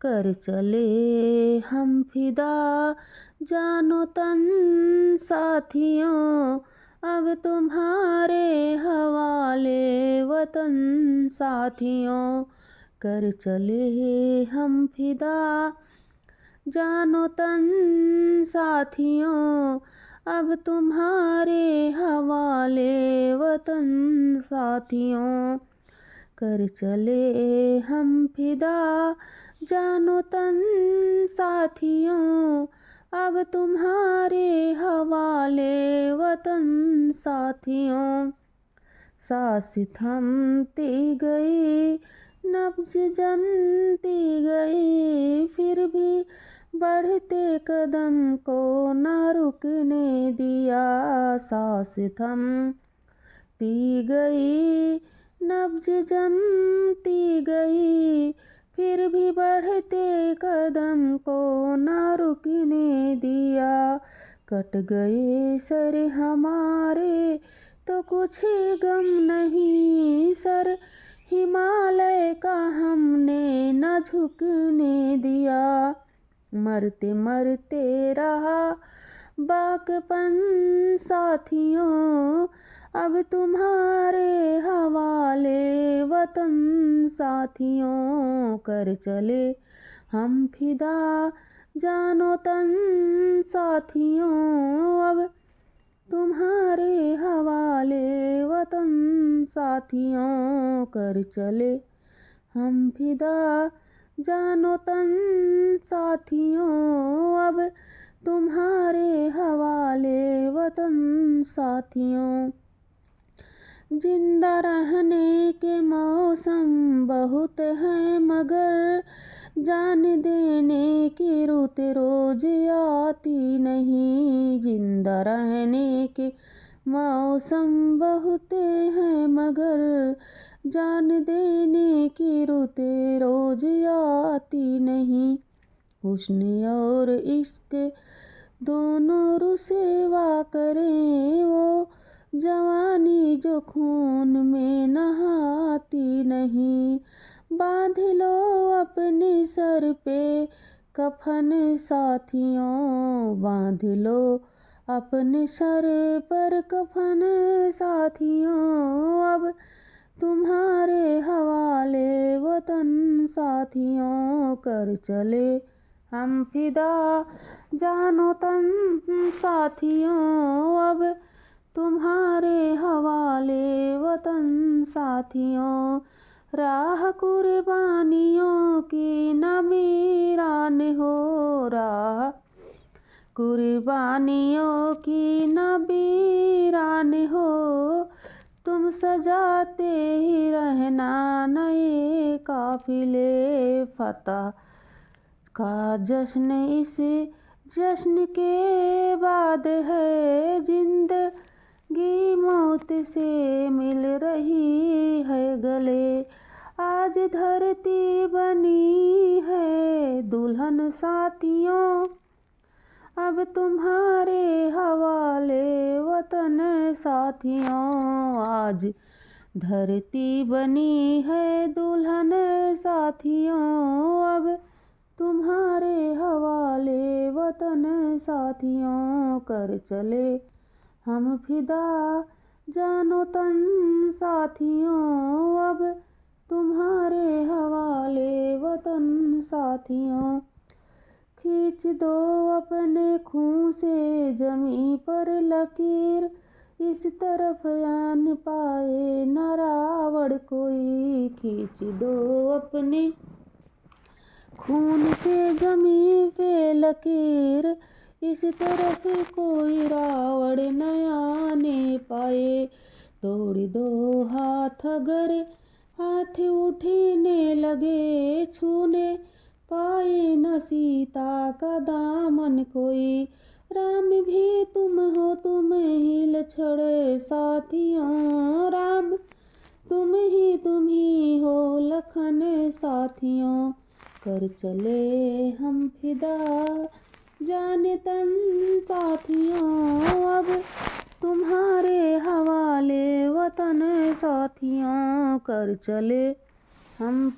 कर चले हम फिदा जानो तन साथियों, अब तुम्हारे हवाले वतन साथियों। कर चले हम फिदा जानो तन साथियों, अब तुम्हारे हवाले वतन साथियों। कर चले हम फिदा जानो तन साथियों, अब तुम्हारे हवाले वतन साथियों। सांस थमती गई, नब्ज जमती गई, फिर भी बढ़ते कदम को न रुकने दिया। सांस थमती गई, नब्ज जमती गई, फिर भी बढ़ते कदम को न रुकने दिया। कट गए सर हमारे तो कुछ गम नहीं, सर हिमालय का हमने न झुकने दिया। मरते मरते रहा बाकपन साथियों, अब तुम्हारे हवाले वतन साथियों। कर चले हम फिदा जानो तन साथियों, अब तुम्हारे हवाले वतन साथियों। कर चले हम फिदा जानो तन साथियों, अब तुम्हारे हवाले वतन साथियों। जिंदा रहने के मौसम बहुत हैं, मगर जान देने की रुत रोज आती नहीं। जिंदा रहने के मौसम बहुत हैं, मगर जान देने की रुत रोज आती नहीं। हुस्न और इश्क दोनों रुसवा करें, वो जवानी जो खून में नहाती नहीं। बांध लो अपने सर पे कफन साथियों, बांध लो अपने सर पर कफन साथियों, अब तुम्हारे हवाले वतन साथियों। कर चले हम फिदा जानो तन साथियों, अब तुम्हारे हवाले वतन साथियों। राह कुर्बानियों की न वीरान हो, राह कुर्बानियों की न वीरान हो, तुम सजाते ही रहना नए काफिले। फतह का जश्न इस जश्न के बाद है, जिंदगी मौत से मिल रही है गले। आज धरती बनी है दुल्हन साथियों, अब तुम्हारे हवाले वतन साथियों। आज धरती बनी है दुल्हन साथियों, अब तुम्हारे हवाले वतन साथियों। कर चले हम फिदा जानो तन साथियों, अब तुम्हारे हवाले वतन साथियों। खींच दो अपने खून से जमी पर लकीर, इस तरफ आन पाए न रावण कोई। खींच दो अपने खून से जमी पे लकीर, इस तरफ कोई रावण न आने पाए। तोड़ दो हाथ अगर हाथ उठने लगे, छूने पाए न सीता का दामन कोई। राम भी तुम हो तुम ही लछड़ साथियों, राम तुम ही हो लखन साथियों। कर चले हम फिदा जाने तन साथियों, अब तुम्हारे हवाले वतन साथियों। कर चले हम